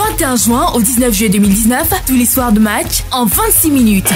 21 juin au 19 juillet 2019, tous les soirs de match en 26 minutes.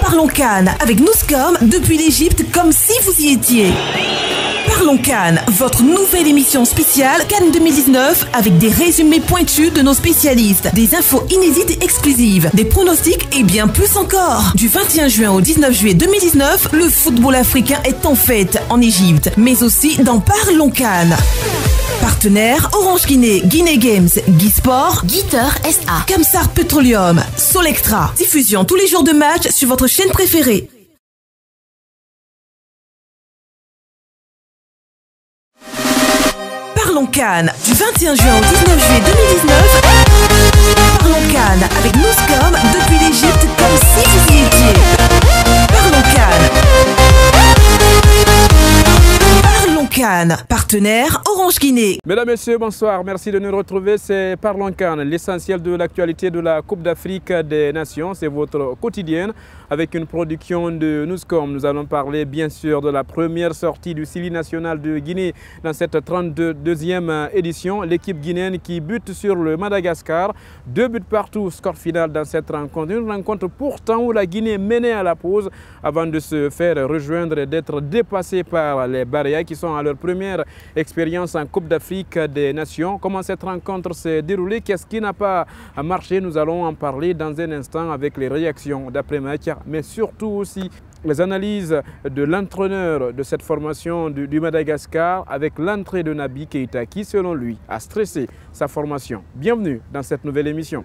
Parlons CAN avec Newscom depuis l'Égypte comme si vous y étiez. Parlons CAN, votre nouvelle émission spéciale CAN 2019 avec des résumés pointus de nos spécialistes, des infos inédites et exclusives, des pronostics et bien plus encore. Du 21 juin au 19 juillet 2019, le football africain est en fête en Égypte, mais aussi dans Parlons CAN. Partenaires Orange Guinée, Guinée Games, Guy Sport, Guitter SA, Kamsar Petroleum, Solectra. Diffusion tous les jours de match sur votre chaîne préférée. Parlons CAN du 21 juin au 19 juillet 2019. Parlons CAN avec Newscom depuis l'Égypte comme si vous y étiez. Parlons CAN. Parlons CAN. Partenaire Orange Guinée. Mesdames, Messieurs, bonsoir. Merci de nous retrouver. C'est Parlons CAN, l'essentiel de l'actualité de la Coupe d'Afrique des Nations. C'est votre quotidienne avec une production de Newscom. Nous allons parler bien sûr de la première sortie du Sili national de Guinée dans cette 32e édition. L'équipe guinéenne qui bute sur le Madagascar. 2 buts partout, score final dans cette rencontre. Une rencontre pourtant où la Guinée menait à la pause avant de se faire rejoindre et d'être dépassée par les Barrières qui sont à leur première expérience en Coupe d'Afrique des Nations. Comment cette rencontre s'est déroulée? Qu'est-ce qui n'a pas marché? Nous allons en parler dans un instant avec les réactions d'après-match, mais surtout aussi les analyses de l'entraîneur de cette formation du Madagascar avec l'entrée de Naby Keïta qui, selon lui, a stressé sa formation. Bienvenue dans cette nouvelle émission.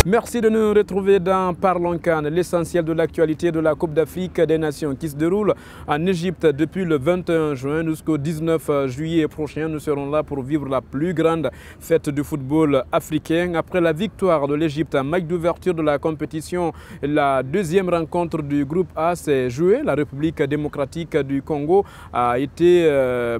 Merci de nous retrouver dans Parlons CAN, l'essentiel de l'actualité de la Coupe d'Afrique des Nations qui se déroule en Égypte depuis le 21 juin jusqu'au 19 juillet prochain. Nous serons là pour vivre la plus grande fête du football africain. Après la victoire de l'Égypte en match d'ouverture de la compétition, la deuxième rencontre du groupe A s'est jouée. La République démocratique du Congo a été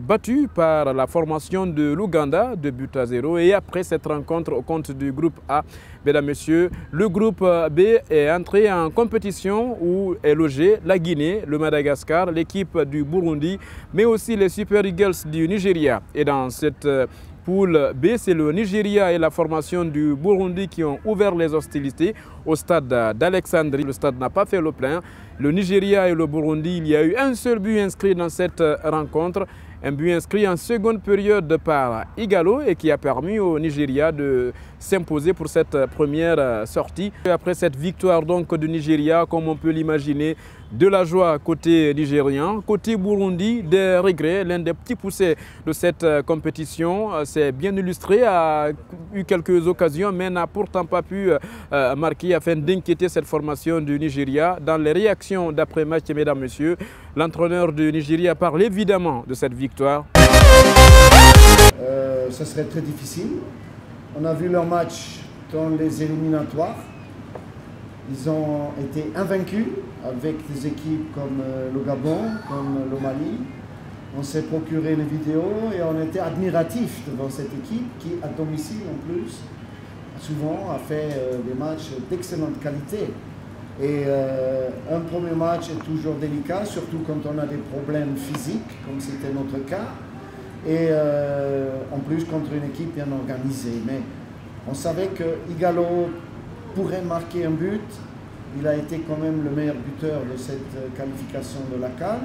battue par la formation de l'Ouganda, 2-0. Et après cette rencontre au compte du groupe A, mesdames, messieurs, le groupe B est entré en compétition où est logé la Guinée, le Madagascar, l'équipe du Burundi, mais aussi les Super Eagles du Nigeria. Et dans cette poule B, c'est le Nigeria et la formation du Burundi qui ont ouvert les hostilités au stade d'Alexandrie. Le stade n'a pas fait le plein. Le Nigeria et le Burundi, il y a eu un seul but inscrit dans cette rencontre. Un but inscrit en seconde période par Igalo et qui a permis au Nigeria de s'imposer pour cette première sortie. Après cette victoire donc du Nigeria, comme on peut l'imaginer, de la joie côté nigérien, côté Burundi, des regrets. L'un des petits poussés de cette compétition s'est bien illustré, a eu quelques occasions mais n'a pourtant pas pu marquer afin d'inquiéter cette formation du Nigeria. Dans les réactions d'après-match, mesdames, messieurs, l'entraîneur du Nigeria parle évidemment de cette victoire. Ce serait très difficile. On a vu leur match dans les éliminatoires. Ils ont été invaincus avec des équipes comme le Gabon, comme le Mali. On s'est procuré les vidéos et on était admiratifs devant cette équipe qui, à domicile en plus, souvent a fait des matchs d'excellente qualité. Et un premier match est toujours délicat, surtout quand on a des problèmes physiques, comme c'était notre cas. Et en plus contre une équipe bien organisée. Mais on savait que Igalo pourrait marquer un but. Il a été quand même le meilleur buteur de cette qualification de la CAN.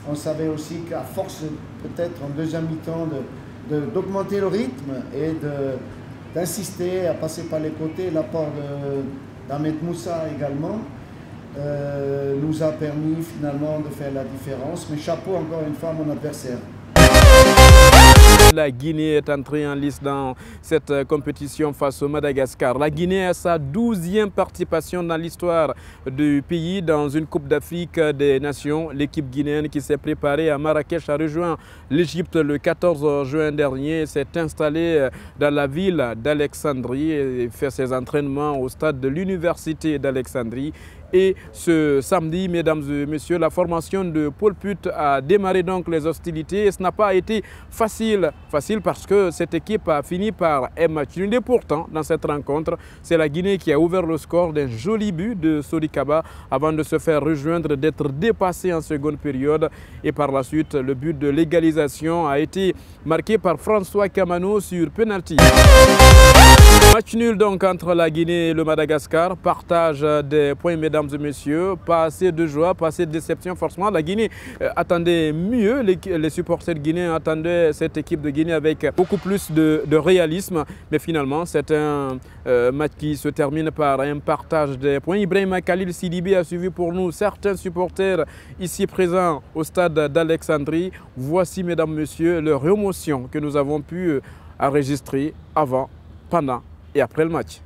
On savait aussi qu'à force peut-être en deuxième mi-temps d'augmenter le rythme et d'insister à passer par les côtés, l'apport d'Ahmed Moussa également nous a permis finalement de faire la différence. Mais chapeau encore une fois à mon adversaire. La Guinée est entrée en lice dans cette compétition face au Madagascar. La Guinée a sa 12e participation dans l'histoire du pays dans une Coupe d'Afrique des Nations. L'équipe guinéenne qui s'est préparée à Marrakech a rejoint l'Égypte le 14 juin dernier, s'est installée dans la ville d'Alexandrie et fait ses entraînements au stade de l'Université d'Alexandrie. Et ce samedi, mesdames et messieurs, la formation de Paul Put a démarré donc les hostilités. Et ce n'a pas été facile parce que cette équipe a fini par un match nul. Et pourtant, dans cette rencontre, c'est la Guinée qui a ouvert le score d'un joli but de Sori Kaba avant de se faire rejoindre, d'être dépassé en seconde période. Et par la suite, le but de l'égalisation a été marqué par François Kamano sur penalty. Match nul donc entre la Guinée et le Madagascar. Partage des points, mesdames et messieurs. Pas assez de joie, pas assez de déception. Forcément, la Guinée attendait mieux. Les supporters guinéens attendaient cette équipe de Guinée avec beaucoup plus de réalisme. Mais finalement, c'est un match qui se termine par un partage des points. Ibrahima Khalil Sidibé a suivi pour nous certains supporters ici présents au stade d'Alexandrie. Voici, mesdames et messieurs, leur émotion que nous avons pu enregistrer avant, pendant et après le match.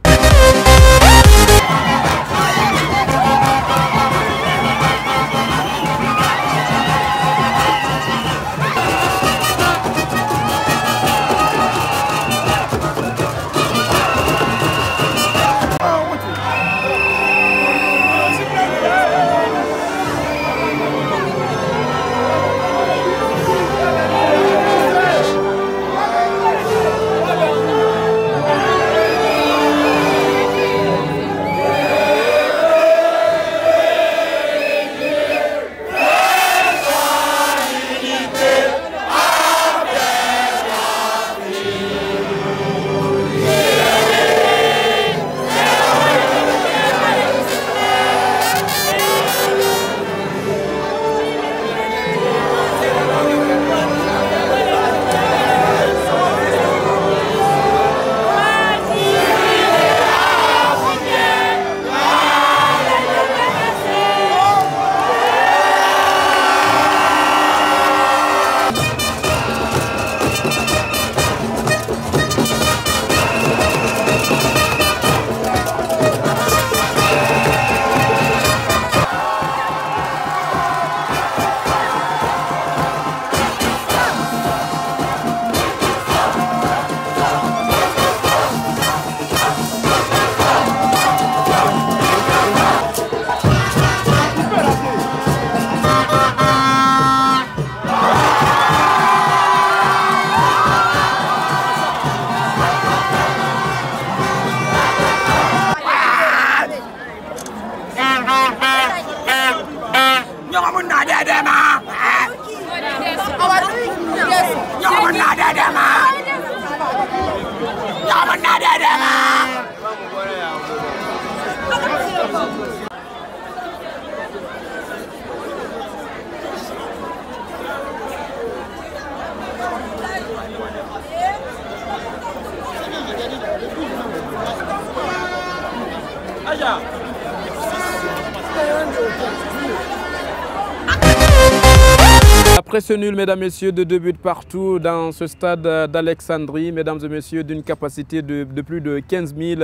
Après ce nul, mesdames et messieurs, de 2 buts partout dans ce stade d'Alexandrie, mesdames et messieurs, d'une capacité de plus de 15 000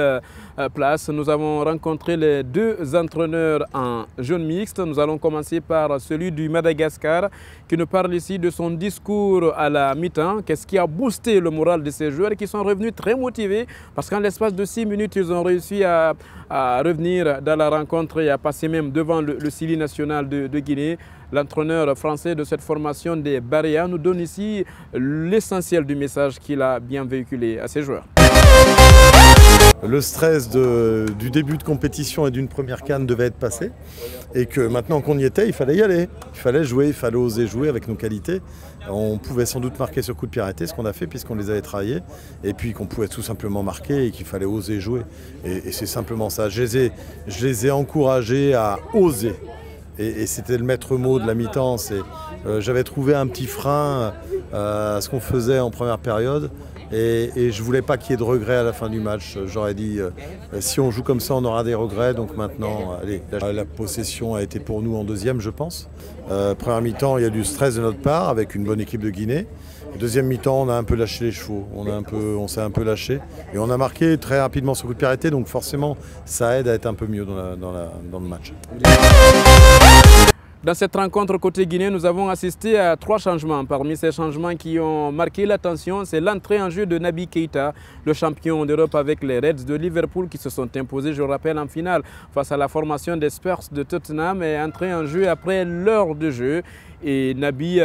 places, nous avons rencontré les 2 entraîneurs en jaune mixte. Nous allons commencer par celui du Madagascar qui nous parle ici de son discours à la mi-temps. Qu'est-ce qui a boosté le moral de ces joueurs qui sont revenus très motivés parce qu'en l'espace de 6 minutes, ils ont réussi à revenir dans la rencontre et à passer même devant le Sili national de Guinée. L'entraîneur français de cette formation des Baréas nous donne ici l'essentiel du message qu'il a bien véhiculé à ses joueurs. Le stress du début de compétition et d'une première CAN devait être passé et que maintenant qu'on y était, il fallait y aller. Il fallait jouer, il fallait oser jouer avec nos qualités. On pouvait sans doute marquer sur coup de pied arrêté, ce qu'on a fait puisqu'on les avait travaillés, et puis qu'on pouvait tout simplement marquer et qu'il fallait oser jouer. Et c'est simplement ça. Je les ai encouragés à oser. Et c'était le maître mot de la mi-temps. J'avais trouvé un petit frein à ce qu'on faisait en première période et je ne voulais pas qu'il y ait de regrets à la fin du match. J'aurais dit si on joue comme ça on aura des regrets, donc maintenant allez, la possession a été pour nous en deuxième je pense. Première mi-temps il y a du stress de notre part avec une bonne équipe de Guinée. Deuxième mi-temps, on a un peu lâché les chevaux, on s'est un peu lâché et on a marqué très rapidement sur coup de pied arrêté, donc forcément ça aide à être un peu mieux dans le match. Dans cette rencontre côté Guinée, nous avons assisté à 3 changements. Parmi ces changements qui ont marqué l'attention, c'est l'entrée en jeu de Naby Keita, le champion d'Europe avec les Reds de Liverpool qui se sont imposés, je rappelle, en finale face à la formation des Spurs de Tottenham et entré en jeu après l'heure de jeu. Et Naby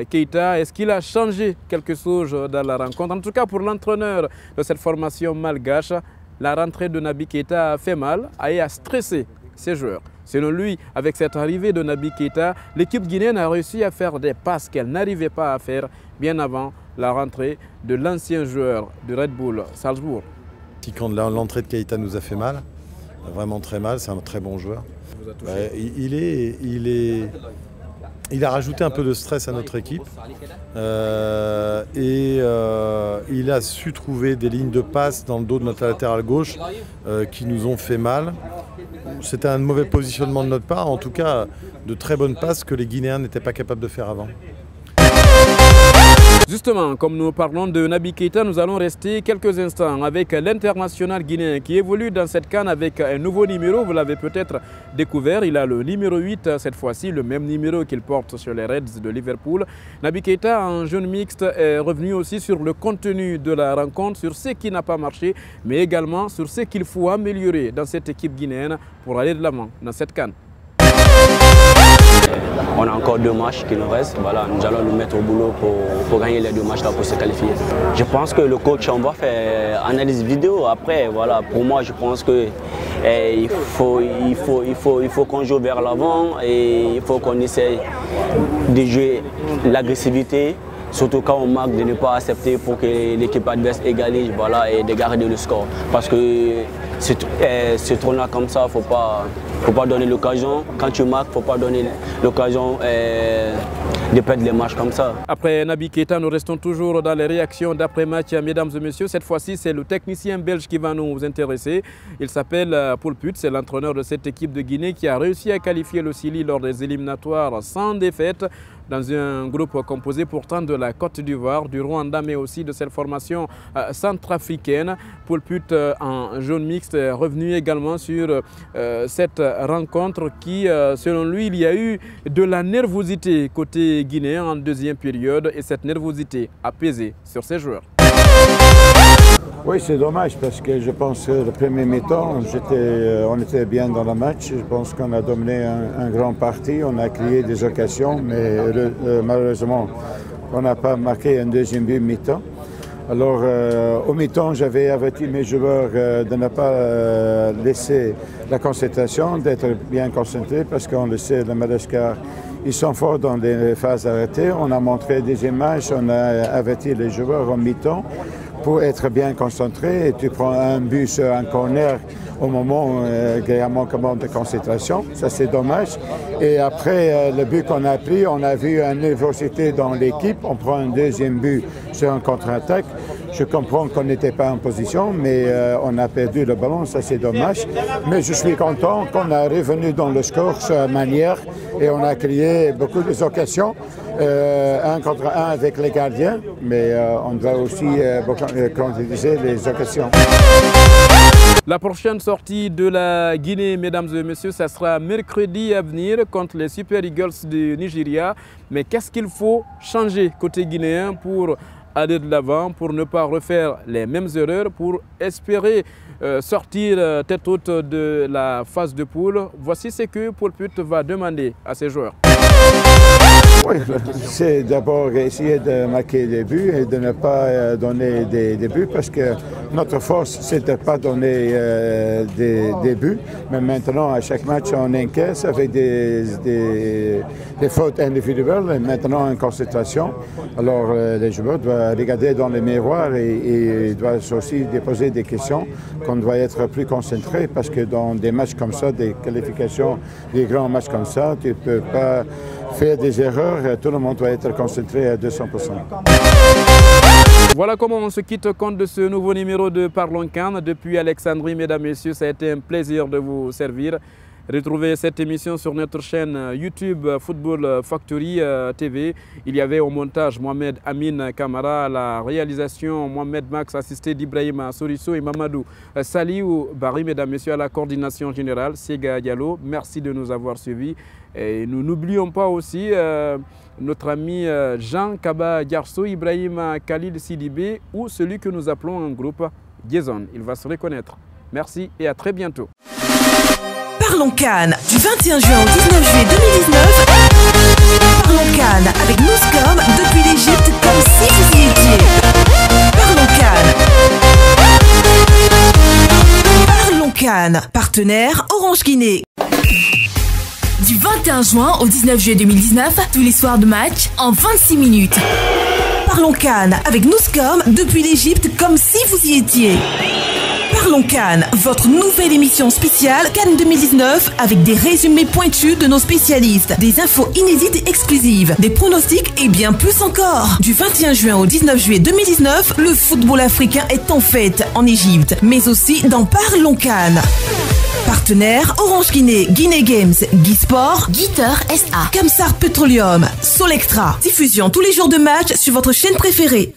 Keita, est-ce qu'il a changé quelque chose dans la rencontre? En tout cas, pour l'entraîneur de cette formation malgache, la rentrée de Naby Keita a fait mal et a stressé ses joueurs. Selon lui, avec cette arrivée de Naby Keita, l'équipe guinéenne a réussi à faire des passes qu'elle n'arrivait pas à faire bien avant la rentrée de l'ancien joueur de Red Bull Salzbourg. Quand l'entrée de Keita nous a fait mal, vraiment très mal, c'est un très bon joueur. Il a rajouté un peu de stress à notre équipe il a su trouver des lignes de passe dans le dos de notre latéral gauche qui nous ont fait mal. C'était un mauvais positionnement de notre part, en tout cas de très bonnes passes que les Guinéens n'étaient pas capables de faire avant. Justement, comme nous parlons de Naby Keita, nous allons rester quelques instants avec l'international guinéen qui évolue dans cette CAN avec un nouveau numéro. Vous l'avez peut-être découvert, il a le numéro 8 cette fois-ci, le même numéro qu'il porte sur les Reds de Liverpool. Naby Keita, en jeune mixte, est revenu aussi sur le contenu de la rencontre, sur ce qui n'a pas marché, mais également sur ce qu'il faut améliorer dans cette équipe guinéenne pour aller de l'avant dans cette CAN. On a encore 2 matchs qui nous restent. Voilà, nous allons nous mettre au boulot pour gagner les 2 matchs là pour se qualifier. Je pense que le coach, on va faire analyse vidéo. Après, voilà, pour moi, je pense que il faut qu'on joue vers l'avant et il faut qu'on essaye de jouer l'agressivité. Surtout quand on marque, de ne pas accepter pour que l'équipe adverse égalise, voilà, et de garder le score. Parce que ce tournoi comme ça, il ne faut pas donner l'occasion. Quand tu marques, il ne faut pas donner l'occasion de perdre les matchs comme ça. Après Naby Keita, nous restons toujours dans les réactions d'après-match, mesdames et messieurs. Cette fois-ci, c'est le technicien belge qui va nous intéresser. Il s'appelle Paul Put, c'est l'entraîneur de cette équipe de Guinée qui a réussi à qualifier le Chili lors des éliminatoires sans défaite, dans un groupe composé pourtant de la Côte d'Ivoire, du Rwanda, mais aussi de cette formation centrafricaine. Paul Put, en jaune mixte, est revenu également sur cette rencontre qui, selon lui, il y a eu de la nervosité côté guinéen en deuxième période et cette nervosité a pesé sur ses joueurs. Oui, c'est dommage parce que je pense que le premier mi-temps, on était bien dans le match. Je pense qu'on a dominé un grand parti, on a créé des occasions, mais malheureusement, on n'a pas marqué un deuxième but mi-temps. Alors, au mi-temps, j'avais averti mes joueurs de ne pas laisser la concentration, d'être bien concentrés parce qu'on le sait, le Madagascar, ils sont forts dans les phases arrêtées. On a montré des images, on a averti les joueurs au mi-temps pour être bien concentré et tu prends un but sur un corner au moment qu'il y a un manquement de concentration. Ça, c'est dommage. Et après le but qu'on a pris, on a vu une nervosité dans l'équipe. On prend un deuxième but sur un contre-attaque. Je comprends qu'on n'était pas en position, mais on a perdu le ballon, ça c'est dommage. Mais je suis content qu'on a revenu dans le score sur la manière et on a créé beaucoup d'occasions, 1 contre 1 avec les gardiens, mais on doit aussi concrétiser les occasions. La prochaine sortie de la Guinée, mesdames et messieurs, ça sera mercredi à venir contre les Super Eagles du Nigeria. Mais qu'est-ce qu'il faut changer côté guinéen pour aller de l'avant, pour ne pas refaire les mêmes erreurs, pour espérer sortir tête haute de la phase de poule? Voici ce que Paul Put va demander à ses joueurs. Oui, c'est d'abord essayer de marquer des buts et de ne pas donner des buts parce que notre force, c'est de ne pas donner des buts. Mais maintenant, à chaque match, on encaisse avec des fautes individuelles et maintenant en concentration. Alors, les joueurs doivent regarder dans le miroir et doivent aussi poser des questions qu'on doit être plus concentré parce que dans des matchs comme ça, des qualifications, des grands matchs comme ça, tu ne peux pas faire des erreurs, tout le monde doit être concentré à 200%. Voilà comment on se quitte compte de ce nouveau numéro de Parlons CAN. Depuis Alexandrie, mesdames et messieurs, ça a été un plaisir de vous servir. Retrouvez cette émission sur notre chaîne YouTube Football Factory TV. Il y avait au montage Mohamed Amin Kamara, à la réalisation Mohamed Max, assisté d'Ibrahima Soriso et Mamadou Saliou Barry, mesdames, messieurs, à la coordination générale, Sega Diallo. Merci de nous avoir suivis. Et nous n'oublions pas aussi notre ami Jean Kaba Diarso, Ibrahima Khalid Sidibé ou celui que nous appelons en groupe Gazon. Il va se reconnaître. Merci et à très bientôt. Parlons Cannes, du 21 juin au 19 juillet 2019. Parlons Cannes avec Nouscom depuis l'Égypte comme si vous y étiez. Parlons Cannes. Parlons Cannes, partenaire Orange Guinée. Du 21 juin au 19 juillet 2019, tous les soirs de match en 26 minutes. Parlons Cannes avec Nouscom depuis l'Égypte comme si vous y étiez. Parlons Cannes, votre nouvelle émission spéciale Cannes 2019 avec des résumés pointus de nos spécialistes, des infos inédites et exclusives, des pronostics et bien plus encore. Du 21 juin au 19 juillet 2019, le football africain est en fête en Égypte, mais aussi dans Parlons Cannes. Partenaires Orange Guinée, Guinée Games, Guy Sport, Guiteur SA, Kamsar Petroleum, Solectra. Diffusion tous les jours de match sur votre chaîne préférée.